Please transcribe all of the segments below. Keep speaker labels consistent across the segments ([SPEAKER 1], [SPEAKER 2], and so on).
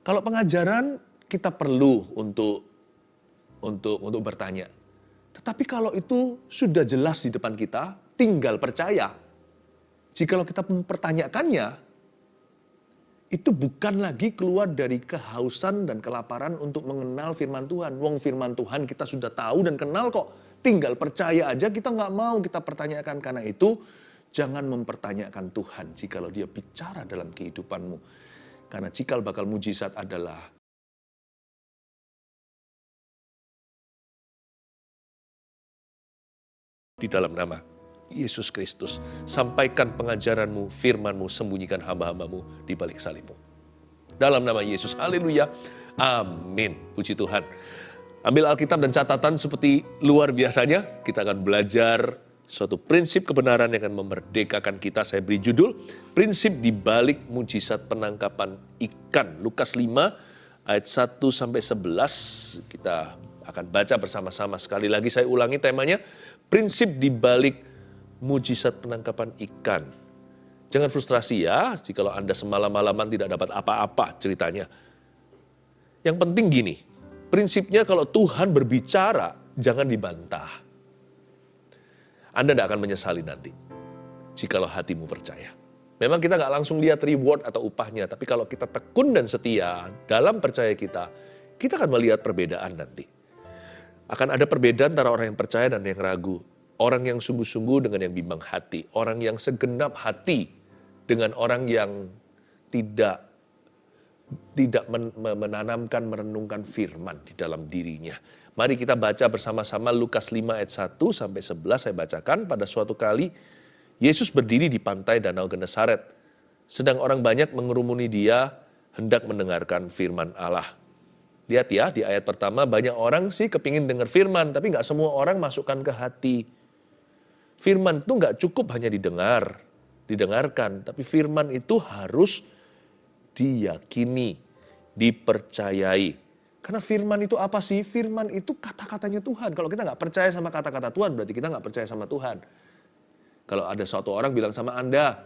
[SPEAKER 1] Kalau pengajaran kita perlu untuk bertanya. Tetapi kalau itu sudah jelas di depan kita, tinggal percaya. Jikalau kita mempertanyakannya, itu bukan lagi keluar dari kehausan dan kelaparan untuk mengenal firman Tuhan. Wong firman Tuhan kita sudah tahu dan kenal kok. Tinggal percaya aja, kita nggak mau kita pertanyakan. Karena itu, jangan mempertanyakan Tuhan jikalau dia bicara dalam kehidupanmu. Karena cikal bakal mujizat adalah di dalam nama Yesus Kristus. Sampaikan pengajaranmu, firmanmu, sembunyikan hamba-hambamu di balik salibmu. Dalam nama Yesus, haleluya, amin. Puji Tuhan. Ambil Alkitab dan catatan seperti luar biasanya. Kita akan belajar suatu prinsip kebenaran yang akan memerdekakan kita. Saya beri judul, prinsip di balik mujizat penangkapan ikan. Lukas 5 ayat 1-11. Kita akan baca bersama-sama. Sekali lagi saya ulangi temanya, prinsip di balik mujizat penangkapan ikan. Jangan frustrasi ya, jikalau Anda semalam-malaman tidak dapat apa-apa ceritanya. Yang penting gini, prinsipnya kalau Tuhan berbicara, jangan dibantah. Anda tidak akan menyesali nanti, jikalau hatimu percaya. Memang kita nggak langsung lihat reward atau upahnya, tapi kalau kita tekun dan setia dalam percaya kita akan melihat perbedaan nanti. Akan ada perbedaan antara orang yang percaya dan yang ragu. Orang yang sungguh-sungguh dengan yang bimbang hati. Orang yang segenap hati dengan orang yang tidak menanamkan, merenungkan firman di dalam dirinya. Mari kita baca bersama-sama Lukas 5 ayat 1-11. Saya bacakan. Pada suatu kali, Yesus berdiri di pantai Danau Genesaret. Sedang orang banyak mengerumuni dia, hendak mendengarkan firman Allah. Lihat ya, di ayat pertama banyak orang sih kepingin dengar firman, tapi nggak semua orang masukkan ke hati. Firman itu nggak cukup hanya didengarkan, tapi firman itu harus diyakini, dipercayai. Karena firman itu apa sih? Firman itu kata-katanya Tuhan. Kalau kita nggak percaya sama kata-kata Tuhan, berarti kita nggak percaya sama Tuhan. Kalau ada suatu orang bilang sama Anda,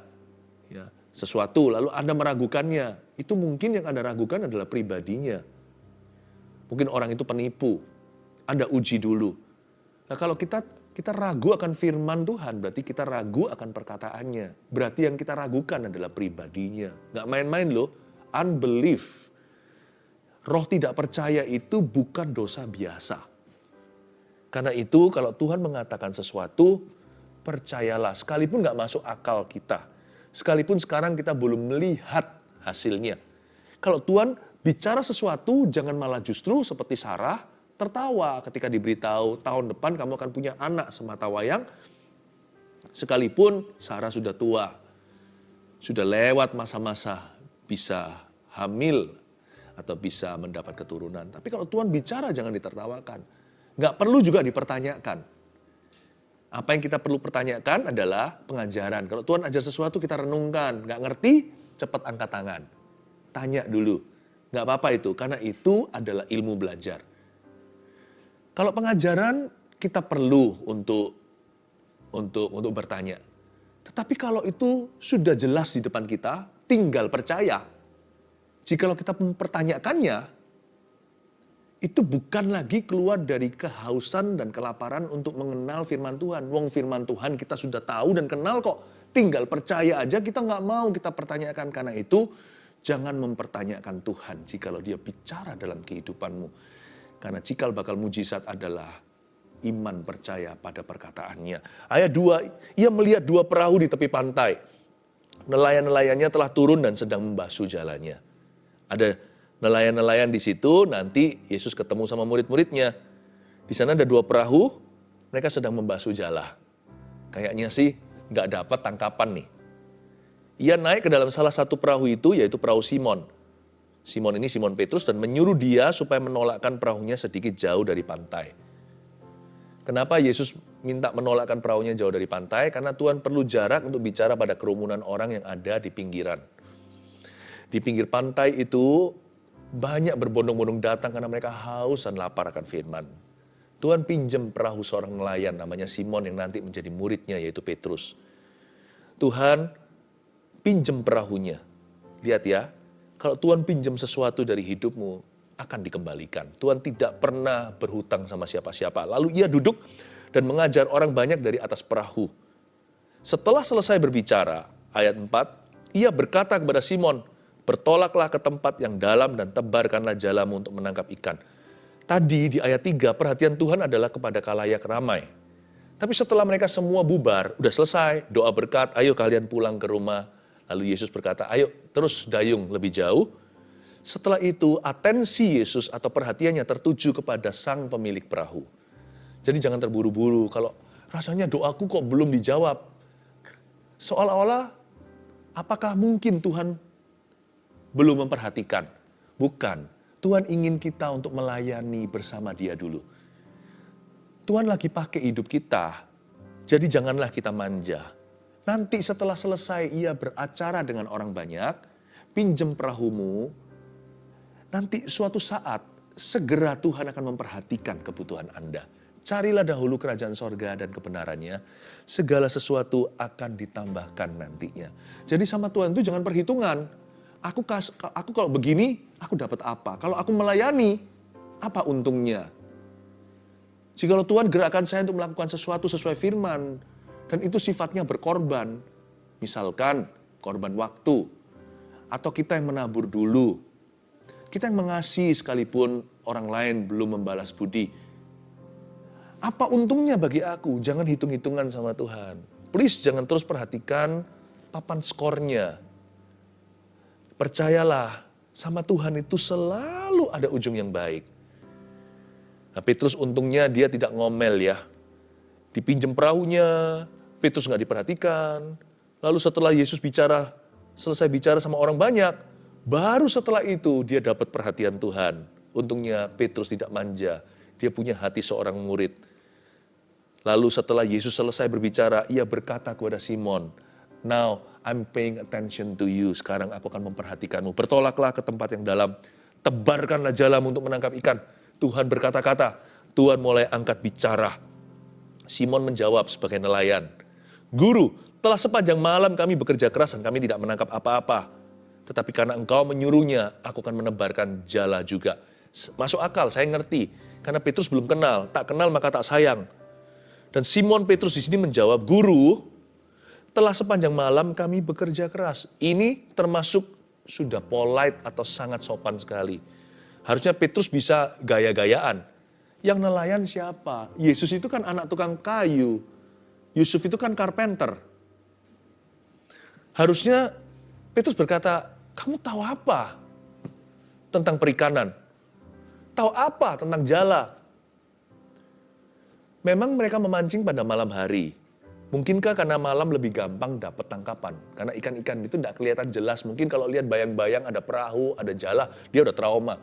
[SPEAKER 1] ya, sesuatu, lalu Anda meragukannya, itu mungkin yang Anda ragukan adalah pribadinya. Mungkin orang itu penipu. Anda uji dulu. Nah kalau kita ragu akan firman Tuhan, berarti kita ragu akan perkataannya. Berarti yang kita ragukan adalah pribadinya. Nggak main-main loh. Unbelief. Roh tidak percaya itu bukan dosa biasa. Karena itu kalau Tuhan mengatakan sesuatu, percayalah. Sekalipun nggak masuk akal kita. Sekalipun sekarang kita belum melihat hasilnya. Kalau Tuhan bicara sesuatu, jangan malah justru seperti Sarah tertawa ketika diberitahu tahun depan kamu akan punya anak sematawayang. Sekalipun Sarah sudah tua, sudah lewat masa-masa bisa hamil atau bisa mendapat keturunan. Tapi kalau Tuhan bicara jangan ditertawakan. Nggak perlu juga dipertanyakan. Apa yang kita perlu pertanyakan adalah pengajaran. Kalau Tuhan ajar sesuatu kita renungkan. Nggak ngerti, cepat angkat tangan. Tanya dulu. Nggak apa-apa itu, karena itu adalah ilmu belajar. Kalau pengajaran kita perlu untuk bertanya. Tetapi kalau itu sudah jelas di depan kita, tinggal percaya. Jikalau kita mempertanyakannya, itu bukan lagi keluar dari kehausan dan kelaparan untuk mengenal firman Tuhan. Wong firman Tuhan kita sudah tahu dan kenal kok. Tinggal percaya aja, kita nggak mau kita pertanyakan. Karena itu, jangan mempertanyakan Tuhan jikalau dia bicara dalam kehidupanmu. Karena cikal bakal mujizat adalah iman percaya pada perkataannya. Ayat 2, ia melihat 2 perahu di tepi pantai. Nelayan-nelayannya telah turun dan sedang membasuh jalannya. Ada nelayan-nelayan di situ, nanti Yesus ketemu sama murid-muridnya. Di sana ada 2 perahu, mereka sedang membasuh jala. Kayaknya sih nggak dapat tangkapan nih. Ia naik ke dalam salah satu perahu itu, yaitu perahu Simon. Simon ini Simon Petrus, dan menyuruh dia supaya menolakkan perahunya sedikit jauh dari pantai. Kenapa Yesus minta menolakkan perahunya jauh dari pantai? Karena Tuhan perlu jarak untuk bicara pada kerumunan orang yang ada di pinggiran. Di pinggir pantai itu banyak berbondong-bondong datang karena mereka haus dan lapar akan firman. Tuhan pinjam perahu seorang nelayan namanya Simon yang nanti menjadi muridnya, yaitu Petrus. Tuhan pinjam perahunya. Lihat ya, Kalau Tuhan pinjam sesuatu dari hidupmu, akan dikembalikan. Tuhan tidak pernah berhutang sama siapa-siapa. Lalu ia duduk dan mengajar orang banyak dari atas perahu. Setelah selesai berbicara, ayat 4, ia berkata kepada Simon, bertolaklah ke tempat yang dalam dan tebarkanlah jalamu untuk menangkap ikan. Tadi di ayat 3, perhatian Tuhan adalah kepada khalayak ramai. Tapi setelah mereka semua bubar, udah selesai, doa berkat, ayo kalian pulang ke rumah. Lalu Yesus berkata, ayo terus dayung lebih jauh. Setelah itu, atensi Yesus atau perhatiannya tertuju kepada sang pemilik perahu. Jadi jangan terburu-buru, kalau rasanya doaku kok belum dijawab. Seolah-olah, apakah mungkin Tuhan belum memperhatikan? Bukan, Tuhan ingin kita untuk melayani bersama Dia dulu. Tuhan lagi pakai hidup kita, jadi janganlah kita manja. Nanti setelah selesai ia beracara dengan orang banyak, pinjam perahumu, nanti suatu saat segera Tuhan akan memperhatikan kebutuhan Anda. Carilah dahulu kerajaan sorga dan kebenarannya, segala sesuatu akan ditambahkan nantinya. Jadi sama Tuhan itu jangan perhitungan. Aku kalau begini, aku dapat apa? Kalau aku melayani, apa untungnya? Jikalau Tuhan gerakkan saya untuk melakukan sesuatu sesuai firman, dan itu sifatnya berkorban, misalkan korban waktu, atau kita yang menabur dulu, kita yang mengasihi sekalipun orang lain belum membalas budi. Apa untungnya bagi aku? Jangan hitung-hitungan sama Tuhan. Please jangan terus perhatikan papan skornya. Percayalah, sama Tuhan itu selalu ada ujung yang baik. Nah, Petrus untungnya dia tidak ngomel ya. Dipinjam perahunya, Petrus nggak diperhatikan. Lalu setelah Yesus selesai bicara sama orang banyak, baru setelah itu dia dapat perhatian Tuhan. Untungnya Petrus tidak manja. Dia punya hati seorang murid. Lalu setelah Yesus selesai berbicara, ia berkata kepada Simon, now I'm paying attention to you. Sekarang aku akan memperhatikanmu. Bertolaklah ke tempat yang dalam. Tebarkanlah jalamu untuk menangkap ikan. Tuhan berkata-kata. Tuhan mulai angkat bicara. Simon menjawab sebagai nelayan. Guru, telah sepanjang malam kami bekerja keras dan kami tidak menangkap apa-apa. Tetapi karena engkau menyuruhnya, aku akan menebarkan jala juga. Masuk akal, saya ngerti. Karena Petrus belum kenal. Tak kenal maka tak sayang. Dan Simon Petrus di sini menjawab, Guru, telah sepanjang malam kami bekerja keras. Ini termasuk sudah polite atau sangat sopan sekali. Harusnya Petrus bisa gaya-gayaan. Yang nelayan siapa? Yesus itu kan anak tukang kayu. Yusuf itu kan carpenter. Harusnya Petrus berkata, kamu tahu apa tentang perikanan? Tahu apa tentang jala? Memang mereka memancing pada malam hari. Mungkinkah karena malam lebih gampang dapat tangkapan? Karena ikan-ikan itu tidak kelihatan jelas. Mungkin kalau lihat bayang-bayang ada perahu, ada jala, dia udah trauma.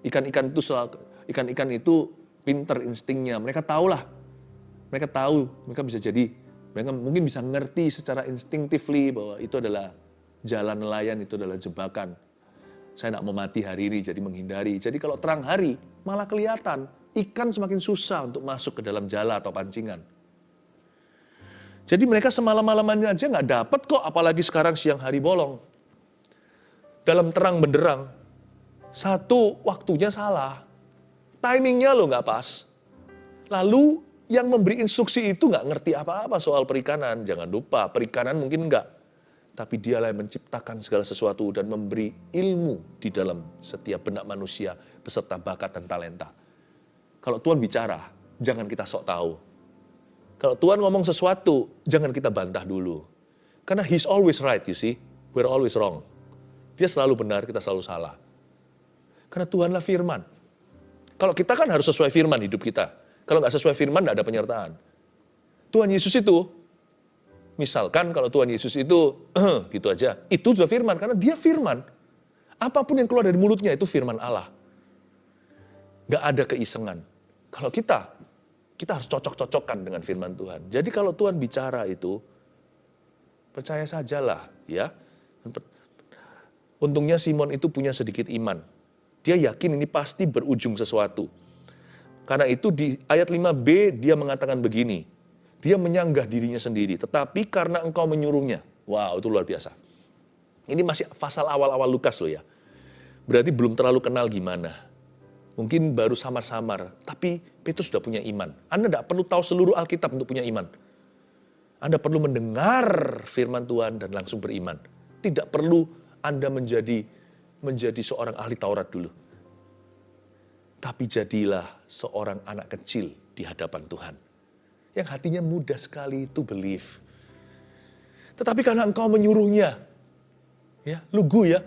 [SPEAKER 1] Ikan-ikan itu pinter instingnya. Mereka tahulah. Mereka tahu, mereka bisa jadi, mereka mungkin bisa ngerti secara instinctively bahwa itu adalah jalan nelayan, itu adalah jebakan. Saya tidak mau mati hari ini, jadi menghindari. Jadi kalau terang hari, malah kelihatan. Ikan semakin susah untuk masuk ke dalam jala atau pancingan. Jadi mereka semalam-malamannya aja nggak dapat kok, apalagi sekarang siang hari bolong. Dalam terang benderang, satu waktunya salah. Timingnya lo nggak pas. Lalu yang memberi instruksi itu nggak ngerti apa-apa soal perikanan. Jangan lupa, perikanan mungkin nggak. Tapi dialah yang menciptakan segala sesuatu dan memberi ilmu di dalam setiap benak manusia beserta bakat dan talenta. Kalau Tuhan bicara, jangan kita sok tahu. Kalau Tuhan ngomong sesuatu, jangan kita bantah dulu. Karena He's always right, you see. We're always wrong. Dia selalu benar, kita selalu salah. Karena Tuhanlah firman. Kalau kita kan harus sesuai firman hidup kita. Kalau nggak sesuai firman, nggak ada penyertaan. Tuhan Yesus itu, misalkan kalau Tuhan Yesus itu, gitu aja, itu sudah firman. Karena dia firman. Apapun yang keluar dari mulutnya itu firman Allah. Nggak ada keisengan. Kalau kita harus cocok-cocokkan dengan firman Tuhan. Jadi kalau Tuhan bicara itu, percaya sajalah, ya. Untungnya Simon itu punya sedikit iman. Dia yakin ini pasti berujung sesuatu. Karena itu di ayat 5b dia mengatakan begini. Dia menyanggah dirinya sendiri. Tetapi karena engkau menyuruhnya. Wow, itu luar biasa. Ini masih pasal awal-awal Lukas loh ya. Berarti belum terlalu kenal gimana. Mungkin baru samar-samar, tapi Petrus sudah punya iman. Anda tidak perlu tahu seluruh Alkitab untuk punya iman. Anda perlu mendengar firman Tuhan dan langsung beriman. Tidak perlu Anda menjadi seorang ahli Taurat dulu. Tapi jadilah seorang anak kecil di hadapan Tuhan. Yang hatinya mudah sekali to believe. Tetapi karena engkau menyuruhnya, ya, lugu ya,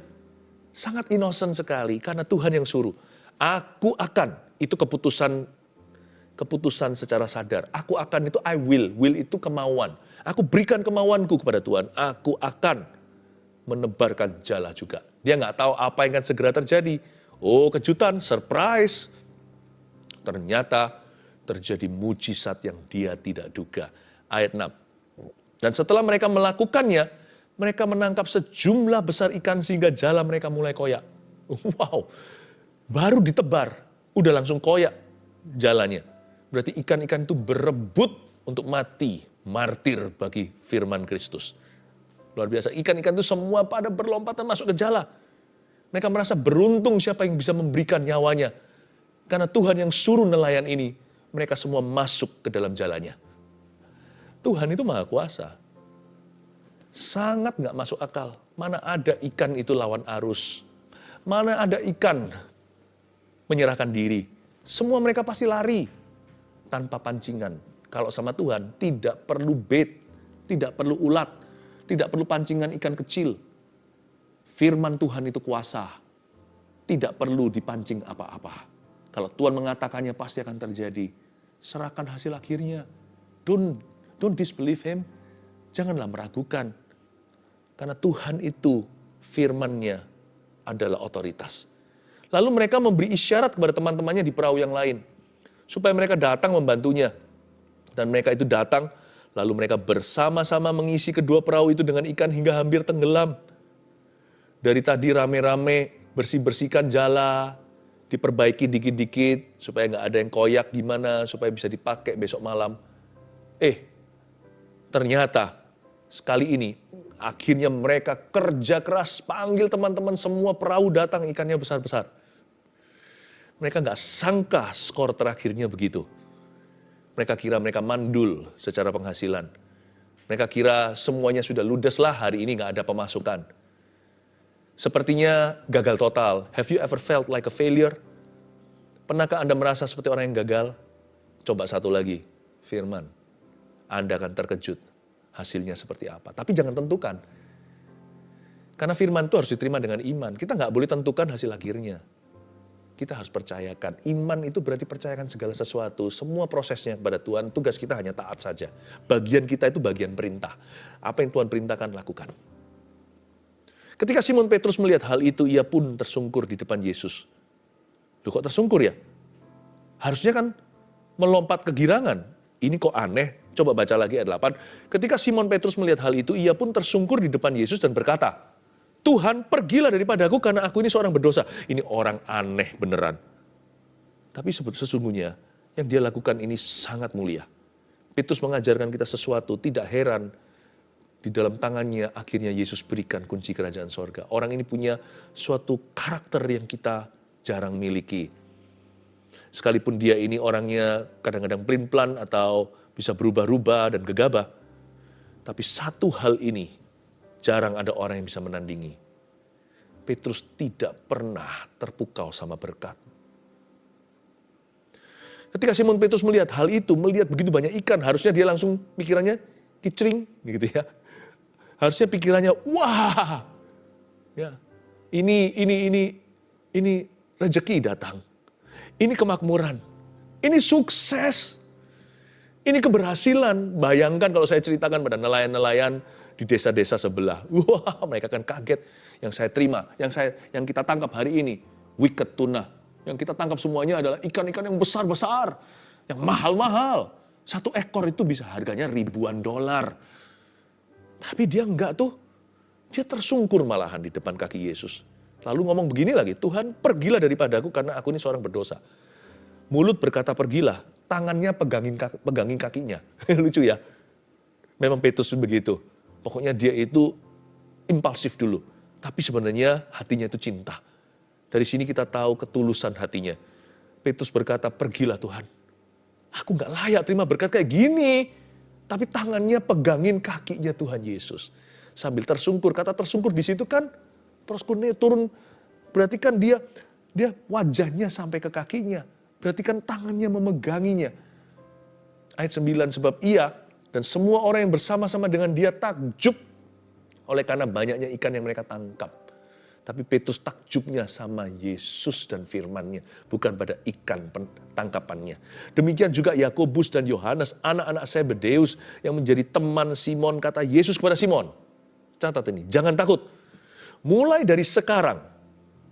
[SPEAKER 1] sangat innocent sekali karena Tuhan yang suruh. Aku akan, itu keputusan secara sadar. Aku akan itu I will itu kemauan. Aku berikan kemauanku kepada Tuhan. Aku akan menebarkan jala juga. Dia nggak tahu apa yang akan segera terjadi. Oh, kejutan, surprise. Ternyata terjadi mujizat yang dia tidak duga. Ayat 6. Dan setelah mereka melakukannya, mereka menangkap sejumlah besar ikan sehingga jala mereka mulai koyak. Wow, baru ditebar, udah langsung koyak jalannya. Berarti ikan-ikan itu berebut untuk mati, martir bagi firman Kristus. Luar biasa, ikan-ikan itu semua pada berlompatan masuk ke jala. Mereka merasa beruntung siapa yang bisa memberikan nyawanya. Karena Tuhan yang suruh nelayan ini, mereka semua masuk ke dalam jalannya. Tuhan itu maha kuasa. Sangat gak masuk akal. Mana ada ikan itu lawan arus. Mana ada ikan menyerahkan diri. Semua mereka pasti lari tanpa pancingan. Kalau sama Tuhan tidak perlu bait, tidak perlu ulat, tidak perlu pancingan ikan kecil. Firman Tuhan itu kuasa. Tidak perlu dipancing apa-apa. Kalau Tuhan mengatakannya pasti akan terjadi. Serahkan hasil akhirnya. Don't disbelieve him. Janganlah meragukan. Karena Tuhan itu firman-Nya adalah otoritas. Lalu mereka memberi isyarat kepada teman-temannya di perahu yang lain. Supaya mereka datang membantunya. Dan mereka itu datang, lalu mereka bersama-sama mengisi kedua perahu itu dengan ikan hingga hampir tenggelam. Dari tadi rame-rame bersih-bersihkan jala, diperbaiki dikit-dikit supaya nggak ada yang koyak gimana, supaya bisa dipakai besok malam. Ternyata sekali ini akhirnya mereka kerja keras, panggil teman-teman semua perahu datang, ikannya besar-besar. Mereka nggak sangka skor terakhirnya begitu. Mereka kira mereka mandul secara penghasilan. Mereka kira semuanya sudah ludes lah, hari ini nggak ada pemasukan. Sepertinya gagal total. Have you ever felt like a failure? Pernahkah Anda merasa seperti orang yang gagal? Coba satu lagi, firman. Anda akan terkejut hasilnya seperti apa. Tapi jangan tentukan. Karena firman itu harus diterima dengan iman. Kita nggak boleh tentukan hasil akhirnya. Kita harus percayakan. Iman itu berarti percayakan segala sesuatu. Semua prosesnya kepada Tuhan, tugas kita hanya taat saja. Bagian kita itu bagian perintah. Apa yang Tuhan perintahkan, lakukan. Ketika Simon Petrus melihat hal itu, ia pun tersungkur di depan Yesus. Loh, kok tersungkur ya? Harusnya kan melompat kegirangan. Ini kok aneh? Coba baca lagi ayat 8. Ketika Simon Petrus melihat hal itu, ia pun tersungkur di depan Yesus dan berkata, Tuhan, pergilah daripadaku karena aku ini seorang berdosa. Ini orang aneh beneran. Tapi sesungguhnya yang dia lakukan ini sangat mulia. Petrus mengajarkan kita sesuatu, tidak heran di dalam tangannya akhirnya Yesus berikan kunci kerajaan sorga. Orang ini punya suatu karakter yang kita jarang miliki. Sekalipun dia ini orangnya kadang-kadang pelin-pelan atau bisa berubah-ubah dan gegabah. Tapi satu hal ini jarang ada orang yang bisa menandingi. Petrus tidak pernah terpukau sama berkat. Ketika Simon Petrus melihat hal itu, melihat begitu banyak ikan, harusnya dia langsung pikirannya kicring gitu ya. Harusnya pikirannya, wah, ya, ini rezeki datang, ini kemakmuran, ini sukses, ini keberhasilan. Bayangkan kalau saya ceritakan pada nelayan-nelayan di desa-desa sebelah, wah, mereka akan kaget. Yang saya terima, yang kita tangkap hari ini, wicked tuna. Yang kita tangkap semuanya adalah ikan-ikan yang besar-besar, yang mahal-mahal. Satu ekor itu bisa harganya ribuan dolar. Tapi dia enggak tuh. Dia tersungkur malahan di depan kaki Yesus. Lalu ngomong begini lagi, Tuhan pergilah daripadaku karena aku ini seorang berdosa. Mulut berkata pergilah, tangannya pegangin kakinya. Lucu ya. Memang Petrus begitu. Pokoknya dia itu impulsif dulu. Tapi sebenarnya hatinya itu cinta. Dari sini kita tahu ketulusan hatinya. Petrus berkata, pergilah Tuhan. Aku gak layak terima berkat kayak gini. Tapi tangannya pegangin kakinya Tuhan Yesus. Sambil tersungkur, kata tersungkur di situ kan, terus turun, berarti kan dia wajahnya sampai ke kakinya. Berarti kan tangannya memeganginya. Ayat 9, sebab ia dan semua orang yang bersama-sama dengan dia takjub oleh karena banyaknya ikan yang mereka tangkap. Tapi Petrus takjubnya sama Yesus dan firman-Nya, bukan pada ikan tangkapannya. Demikian juga Yakobus dan Yohanes, anak-anak Zebedeus yang menjadi teman Simon, kata Yesus kepada Simon. Catat ini, jangan takut. Mulai dari sekarang,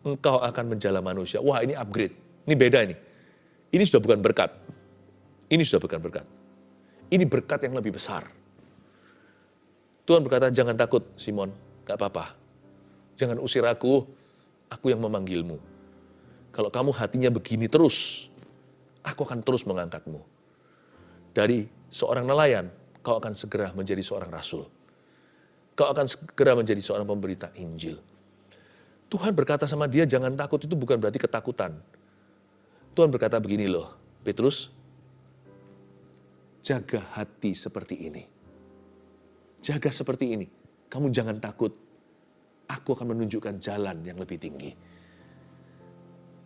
[SPEAKER 1] engkau akan menjala manusia. Wah, ini upgrade. Ini beda ini. Ini sudah bukan berkat. Ini sudah bukan berkat. Ini berkat yang lebih besar. Tuhan berkata, jangan takut Simon, gak apa-apa. Jangan usir aku yang memanggilmu. Kalau kamu hatinya begini terus, aku akan terus mengangkatmu. Dari seorang nelayan, kau akan segera menjadi seorang rasul. Kau akan segera menjadi seorang pemberita Injil. Tuhan berkata sama dia, jangan takut, itu bukan berarti ketakutan. Tuhan berkata begini loh, Petrus, jaga hati seperti ini. Jaga seperti ini. Kamu jangan takut. Aku akan menunjukkan jalan yang lebih tinggi.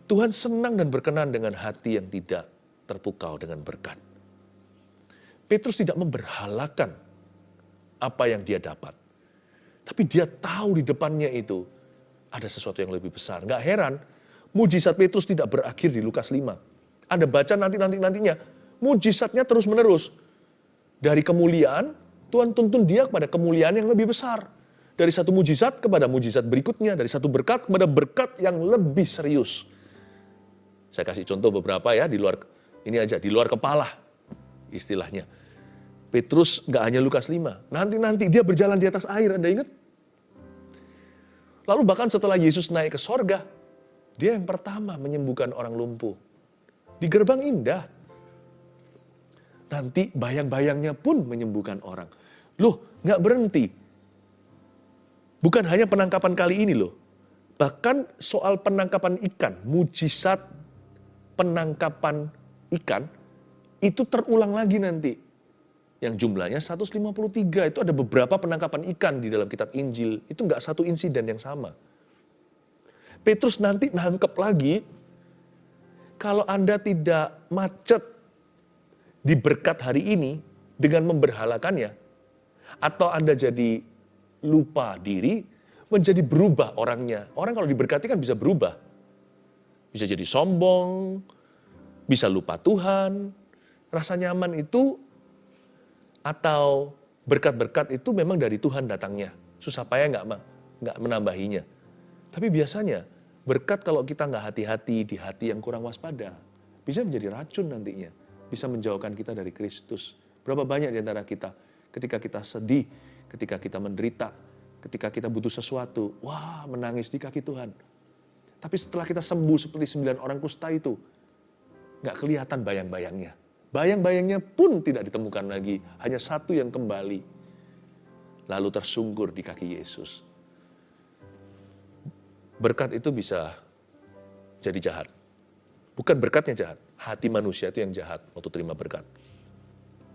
[SPEAKER 1] Tuhan senang dan berkenan dengan hati yang tidak terpukau dengan berkat. Petrus tidak memberhalakan apa yang dia dapat. Tapi dia tahu di depannya itu ada sesuatu yang lebih besar. Gak heran, mujizat Petrus tidak berakhir di Lukas 5. Anda baca nantinya, mujizatnya terus menerus. Dari kemuliaan, Tuhan tuntun dia kepada kemuliaan yang lebih besar. Dari satu mujizat kepada mujizat berikutnya, dari satu berkat kepada berkat yang lebih serius. Saya kasih contoh beberapa ya, di luar kepala istilahnya. Petrus nggak hanya Lukas 5, nanti dia berjalan di atas air, Anda ingat? Lalu bahkan setelah Yesus naik ke sorga, dia yang pertama menyembuhkan orang lumpuh. Di gerbang indah. Nanti bayang-bayangnya pun menyembuhkan orang. Loh, nggak berhenti. Bukan hanya penangkapan kali ini loh. Bahkan soal penangkapan ikan, mujizat penangkapan ikan, itu terulang lagi nanti. Yang jumlahnya 153, itu ada beberapa penangkapan ikan di dalam kitab Injil. Itu nggak satu insiden yang sama. Petrus nanti nangkep lagi, kalau Anda tidak macet di berkat hari ini dengan memberhalakannya, atau Anda jadi lupa diri, menjadi berubah orangnya. Orang kalau diberkati kan bisa berubah. Bisa jadi sombong, bisa lupa Tuhan. Rasa nyaman itu atau berkat-berkat itu memang dari Tuhan datangnya. Susah payah nggak menambahinya. Tapi biasanya berkat kalau kita nggak hati-hati di hati yang kurang waspada, bisa menjadi racun nantinya. Bisa menjauhkan kita dari Kristus. Berapa banyak di antara kita ketika kita sedih, ketika kita menderita, ketika kita butuh sesuatu, wah menangis di kaki Tuhan. Tapi setelah kita sembuh seperti 9 orang kusta itu, gak kelihatan bayang-bayangnya. Bayang-bayangnya pun tidak ditemukan lagi, hanya satu yang kembali. Lalu tersungkur di kaki Yesus. Berkat itu bisa jadi jahat. Bukan berkatnya jahat, hati manusia itu yang jahat waktu terima berkat.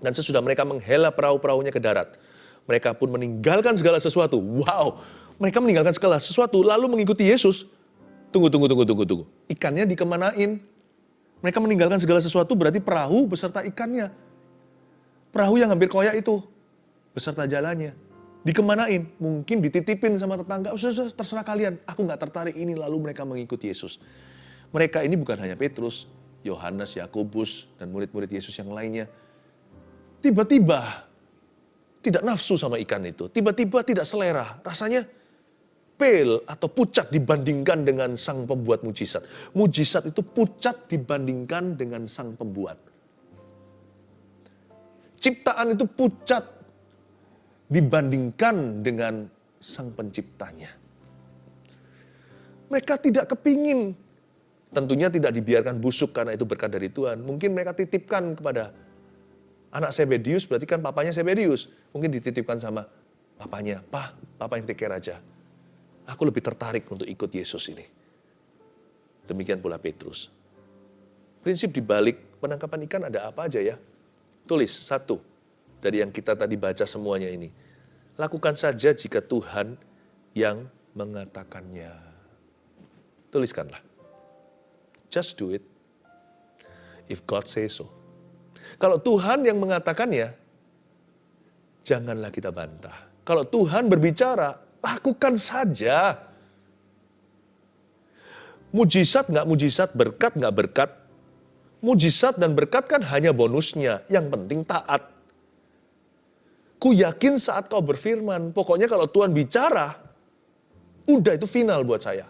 [SPEAKER 1] Dan sesudah mereka menghela perahu-perahunya ke darat, mereka pun meninggalkan segala sesuatu. Wow, mereka meninggalkan segala sesuatu lalu mengikuti Yesus. Tunggu. Ikannya dikemanain? Mereka meninggalkan segala sesuatu berarti perahu beserta ikannya. Perahu yang hampir koyak itu beserta jalannya. Dikemanain? Mungkin dititipin sama tetangga. Sudah, terserah kalian. Aku gak tertarik ini. Lalu mereka mengikuti Yesus. Mereka ini bukan hanya Petrus, Yohanes, Yakobus, dan murid-murid Yesus yang lainnya. Tiba-tiba tidak nafsu sama ikan itu. Tiba-tiba tidak selera. Rasanya pale atau pucat dibandingkan dengan sang pembuat mujizat. Mujizat itu pucat dibandingkan dengan sang pembuat. Ciptaan itu pucat dibandingkan dengan sang penciptanya. Mereka tidak kepingin. Tentunya tidak dibiarkan busuk karena itu berkat dari Tuhan. Mungkin mereka titipkan kepada anak Zebedeus, berarti kan papanya Zebedeus. Mungkin dititipkan sama papanya. Papa yang take care aja. Aku lebih tertarik untuk ikut Yesus ini. Demikian pula Petrus. Prinsip di balik penangkapan ikan ada apa aja ya? Tulis satu dari yang kita tadi baca semuanya ini. Lakukan saja jika Tuhan yang mengatakannya. Tuliskanlah. Just do it. If God says so. Kalau Tuhan yang mengatakannya, janganlah kita bantah. Kalau Tuhan berbicara, lakukan saja. Mujizat nggak mujizat, berkat nggak berkat. Mujizat dan berkat kan hanya bonusnya. Yang penting taat. Ku yakin saat kau berfirman, pokoknya kalau Tuhan bicara, udah itu final buat saya.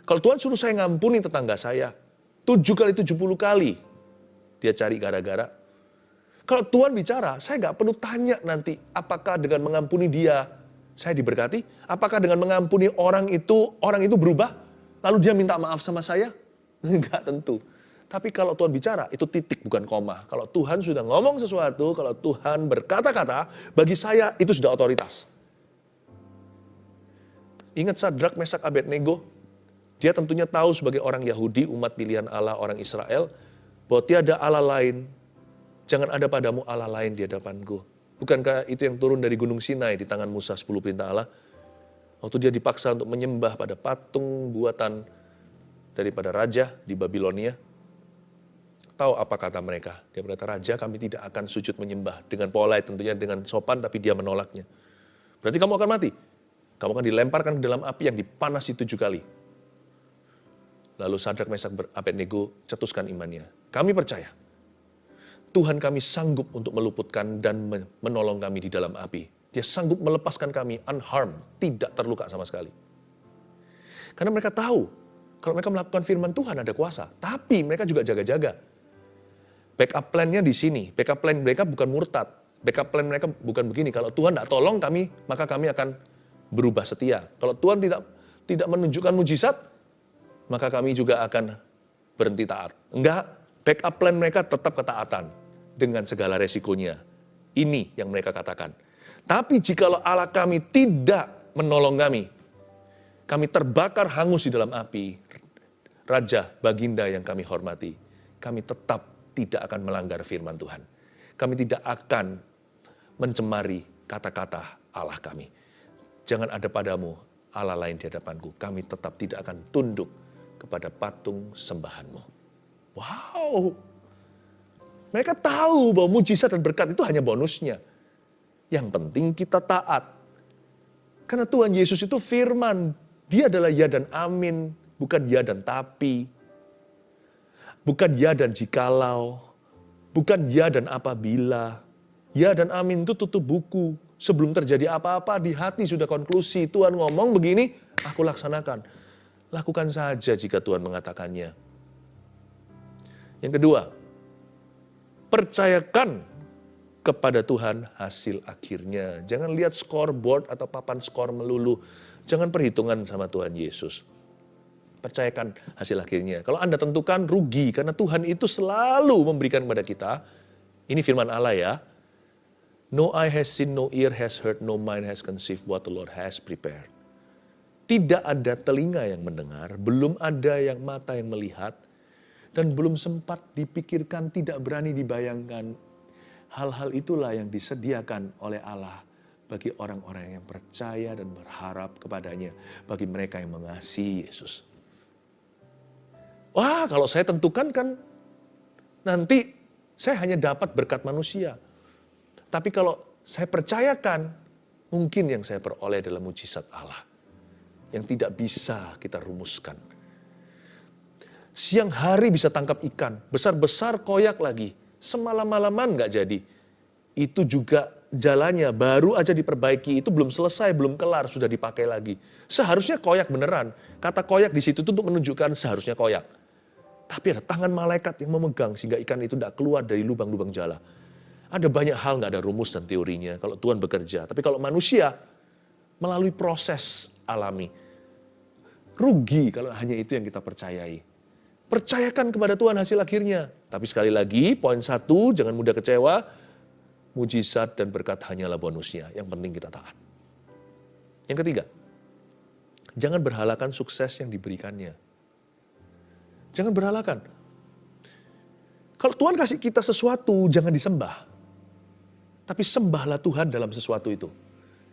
[SPEAKER 1] Kalau Tuhan suruh saya ngampuni tetangga saya, 7 kali 70 kali, dia cari gara-gara. Kalau Tuhan bicara, saya nggak perlu tanya nanti, apakah dengan mengampuni dia, saya diberkati? Apakah dengan mengampuni orang itu berubah? Lalu dia minta maaf sama saya? Enggak tentu. Tapi kalau Tuhan bicara, itu titik bukan koma. Kalau Tuhan sudah ngomong sesuatu, kalau Tuhan berkata-kata, bagi saya itu sudah otoritas. Ingat Sadrak, Mesak, Abednego? Dia tentunya tahu sebagai orang Yahudi, umat pilihan Allah, orang Israel, bahwa tiada Allah lain, jangan ada padamu Allah lain di hadapanku. Bukankah itu yang turun dari Gunung Sinai di tangan Musa 10 perintah Allah? Waktu dia dipaksa untuk menyembah pada patung buatan daripada raja di Babilonia. Tahu apa kata mereka? Dia berkata, Raja, kami tidak akan sujud menyembah. Dengan polite tentunya, dengan sopan, tapi dia menolaknya. Berarti kamu akan mati. Kamu akan dilemparkan ke dalam api yang dipanasi 7 kali. Lalu Sadrak, Mesak, Abednego cetuskan imannya. Kami percaya, Tuhan kami sanggup untuk meluputkan dan menolong kami di dalam api. Dia sanggup melepaskan kami unharmed, tidak terluka sama sekali. Karena mereka tahu, kalau mereka melakukan firman Tuhan ada kuasa. Tapi mereka juga jaga-jaga. Backup plan-nya di sini. Backup plan mereka bukan murtad. Backup plan mereka bukan begini. Kalau Tuhan tidak tolong kami, maka kami akan berubah setia. Kalau Tuhan tidak menunjukkan mujizat, maka kami juga akan berhenti taat. Enggak, backup plan mereka tetap ketaatan dengan segala resikonya. Ini yang mereka katakan. Tapi jikalau Allah kami tidak menolong kami terbakar hangus di dalam api. Raja, baginda yang kami hormati, kami tetap tidak akan melanggar firman Tuhan. Kami tidak akan mencemari kata-kata Allah kami. Jangan ada padamu Allah lain di hadapanku. Kami tetap tidak akan tunduk kepada patung sembahanmu. Wow. Mereka tahu bahwa mujizat dan berkat itu hanya bonusnya. Yang penting kita taat. Karena Tuhan Yesus itu firman. Dia adalah ya dan amin. Bukan ya dan tapi. Bukan ya dan jikalau. Bukan ya dan apabila. Ya dan amin itu tutup buku. Sebelum terjadi apa-apa di hati sudah konklusi. Tuhan ngomong begini, aku laksanakan. Lakukan saja jika Tuhan mengatakannya. Yang kedua, percayakan kepada Tuhan hasil akhirnya. Jangan lihat scoreboard atau papan skor melulu. Jangan perhitungan sama Tuhan Yesus. Percayakan hasil akhirnya. Kalau Anda tentukan, rugi. Karena Tuhan itu selalu memberikan kepada kita. Ini firman Allah ya. No eye has seen, no ear has heard, no mind has conceived what the Lord has prepared. Tidak ada telinga yang mendengar, belum ada yang mata yang melihat, dan belum sempat dipikirkan, tidak berani dibayangkan. Hal-hal itulah yang disediakan oleh Allah bagi orang-orang yang percaya dan berharap kepadanya, bagi mereka yang mengasihi Yesus. Wah, kalau saya tentukan kan nanti saya hanya dapat berkat manusia. Tapi kalau saya percayakan, mungkin yang saya peroleh adalah mujizat Allah. Yang tidak bisa kita rumuskan. Siang hari bisa tangkap ikan, besar-besar koyak lagi. Semalam-malaman nggak jadi. Itu juga jalannya baru aja diperbaiki, itu belum selesai, belum kelar, sudah dipakai lagi. Seharusnya koyak beneran. Kata koyak di situ itu untuk menunjukkan seharusnya koyak. Tapi ada tangan malaikat yang memegang sehingga ikan itu tidak keluar dari lubang-lubang jala. Ada banyak hal nggak ada rumus dan teorinya kalau Tuhan bekerja. Tapi kalau manusia melalui proses alami, rugi kalau hanya itu yang kita percayai. Percayakan kepada Tuhan hasil akhirnya. Tapi sekali lagi, poin 1, jangan mudah kecewa. Mujizat dan berkat hanyalah bonusnya. Yang penting kita taat. Yang ketiga, jangan berhalakan sukses yang diberikannya. Jangan berhalakan. Kalau Tuhan kasih kita sesuatu, jangan disembah. Tapi sembahlah Tuhan dalam sesuatu itu.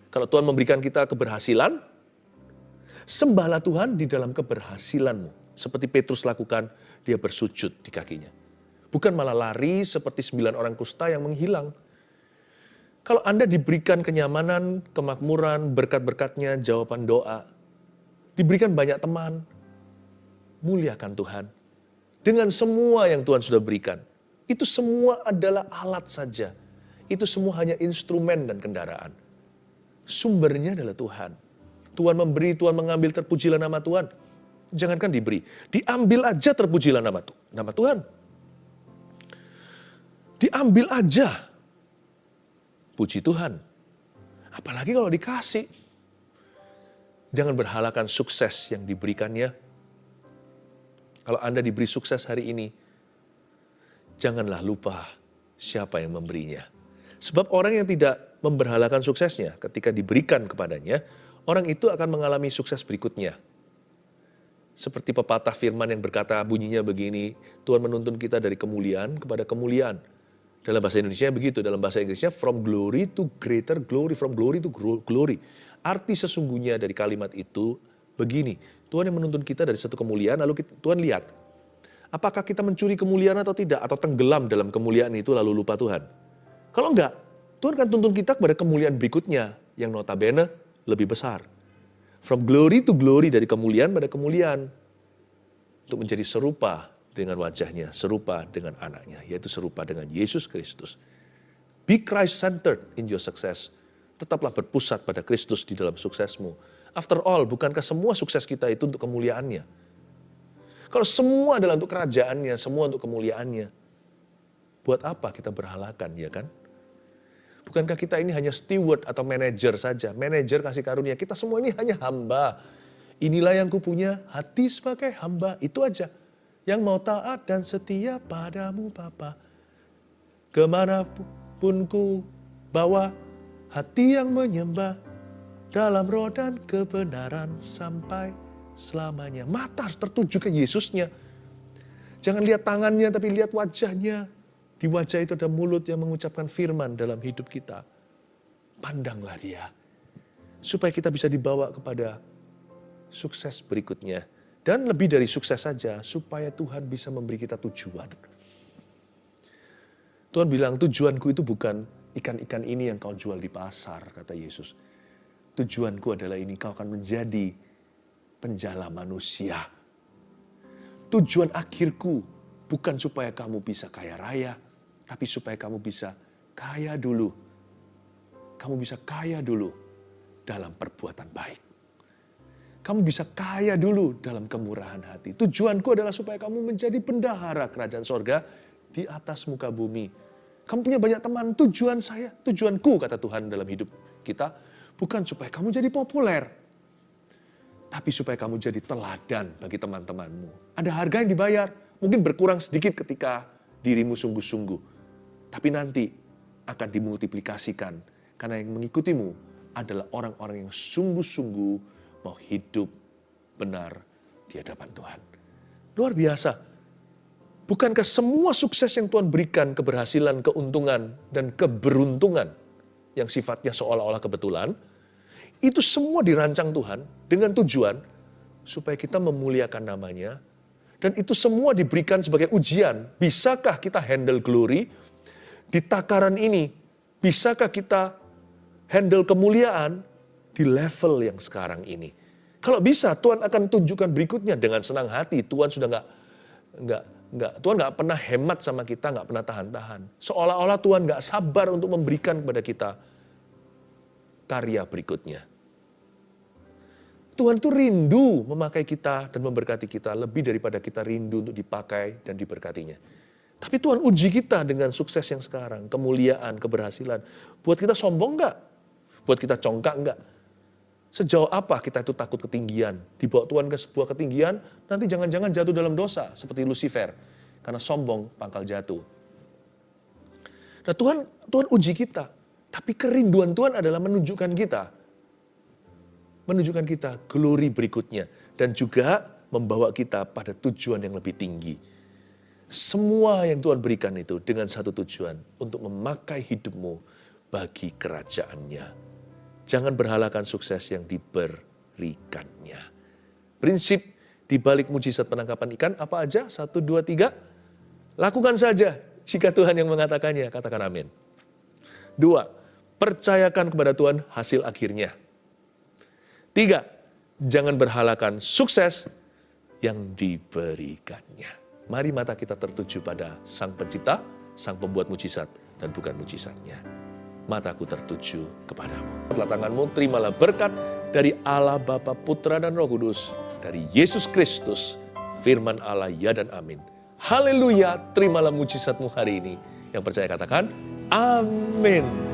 [SPEAKER 1] Kalau Tuhan memberikan kita keberhasilan, sembahlah Tuhan di dalam keberhasilanmu. Seperti Petrus lakukan, dia bersujud di kakinya. Bukan malah lari seperti 9 orang kusta yang menghilang. Kalau Anda diberikan kenyamanan, kemakmuran, berkat-berkatnya, jawaban doa, diberikan banyak teman, muliakan Tuhan. Dengan semua yang Tuhan sudah berikan. Itu semua adalah alat saja. Itu semua hanya instrumen dan kendaraan. Sumbernya adalah Tuhan. Tuhan memberi, Tuhan mengambil, terpujilah nama Tuhan. Jangankan diberi, diambil aja terpujilah nama Tuhan. Diambil aja. Puji Tuhan. Apalagi kalau dikasih. Jangan berhalakan sukses yang diberikannya. Kalau Anda diberi sukses hari ini, janganlah lupa siapa yang memberinya. Sebab orang yang tidak memberhalakan suksesnya ketika diberikan kepadanya, orang itu akan mengalami sukses berikutnya. Seperti pepatah firman yang berkata bunyinya begini, Tuhan menuntun kita dari kemuliaan kepada kemuliaan. Dalam bahasa Indonesia begitu, dalam bahasa Inggrisnya from glory to greater glory, from glory to glory. Arti sesungguhnya dari kalimat itu begini, Tuhan yang menuntun kita dari satu kemuliaan, lalu Tuhan lihat, apakah kita mencuri kemuliaan atau tidak, atau tenggelam dalam kemuliaan itu lalu lupa Tuhan. Kalau enggak, Tuhan akan tuntun kita kepada kemuliaan berikutnya, yang notabene lebih besar. From glory to glory, dari kemuliaan pada kemuliaan, untuk menjadi serupa dengan wajahnya, serupa dengan anaknya, yaitu serupa dengan Yesus Kristus. Be Christ-centered in your success. Tetaplah berpusat pada Kristus di dalam suksesmu. After all, bukankah semua sukses kita itu untuk kemuliaannya? Kalau semua adalah untuk kerajaannya, semua untuk kemuliaannya, buat apa kita berhalakan, ya kan? Bukankah kita ini hanya steward atau manajer saja? Manajer kasih karunia, kita semua ini hanya hamba. Inilah yang kupunya, hati sebagai hamba, itu aja. Yang mau taat dan setia padamu Bapa. Kemanapun ku bawa, hati yang menyembah dalam roh dan kebenaran sampai selamanya. Mata harus tertuju ke Yesusnya. Jangan lihat tangannya tapi lihat wajahnya. Di wajah itu ada mulut yang mengucapkan firman dalam hidup kita. Pandanglah dia. Supaya kita bisa dibawa kepada sukses berikutnya. Dan lebih dari sukses saja, supaya Tuhan bisa memberi kita tujuan. Tuhan bilang, tujuanku itu bukan ikan-ikan ini yang kau jual di pasar, kata Yesus. Tujuanku adalah ini, kau akan menjadi penjala manusia. Tujuan akhirku bukan supaya kamu bisa kaya raya, tapi supaya kamu bisa kaya dulu. Kamu bisa kaya dulu dalam perbuatan baik. Kamu bisa kaya dulu dalam kemurahan hati. Tujuanku adalah supaya kamu menjadi bendahara kerajaan sorga di atas muka bumi. Kamu punya banyak teman, tujuanku kata Tuhan dalam hidup kita, bukan supaya kamu jadi populer, tapi supaya kamu jadi teladan bagi teman-temanmu. Ada harga yang dibayar, mungkin berkurang sedikit ketika dirimu sungguh-sungguh, tapi nanti akan dimultiplikasikan, karena yang mengikutimu adalah orang-orang yang sungguh-sungguh mau hidup benar di hadapan Tuhan. Luar biasa. Bukankah semua sukses yang Tuhan berikan, keberhasilan, keuntungan, dan keberuntungan yang sifatnya seolah-olah kebetulan, itu semua dirancang Tuhan dengan tujuan supaya kita memuliakan namanya, dan itu semua diberikan sebagai ujian. Bisakah kita handle glory di takaran ini? Bisakah kita handle kemuliaan di level yang sekarang ini? Kalau bisa, Tuhan akan tunjukkan berikutnya dengan senang hati. Tuhan sudah Tuhan nggak pernah hemat sama kita, nggak pernah tahan-tahan. Seolah-olah Tuhan nggak sabar untuk memberikan kepada kita karya berikutnya. Tuhan itu rindu memakai kita dan memberkati kita lebih daripada kita rindu untuk dipakai dan diberkatinya. Tapi Tuhan uji kita dengan sukses yang sekarang, kemuliaan, keberhasilan. Buat kita sombong nggak? Buat kita congkak nggak? Sejauh apa kita itu takut ketinggian? Dibawa Tuhan ke sebuah ketinggian, nanti jangan-jangan jatuh dalam dosa seperti Lucifer. Karena sombong pangkal jatuh. Nah Tuhan uji kita. Tapi kerinduan Tuhan adalah menunjukkan kita glory berikutnya. Dan juga membawa kita pada tujuan yang lebih tinggi. Semua yang Tuhan berikan itu dengan satu tujuan, untuk memakai hidupmu bagi kerajaan-Nya. Jangan berhalakan sukses yang diberikannya. Prinsip di balik mujizat penangkapan ikan apa aja? 1, 2, 3. Lakukan saja jika Tuhan yang mengatakannya, katakan amin. 2, percayakan kepada Tuhan hasil akhirnya. 3, jangan berhalakan sukses yang diberikannya. Mari mata kita tertuju pada Sang Pencipta, Sang Pembuat mujizat, dan bukan mujizatnya. Mataku tertuju kepadamu. Angkatlah tanganmu, terimalah berkat dari Allah Bapa, Putra, dan Roh Kudus, dari Yesus Kristus, firman Allah, ya dan amin. Haleluya, terimalah mujizatmu hari ini. Yang percaya katakan, amin.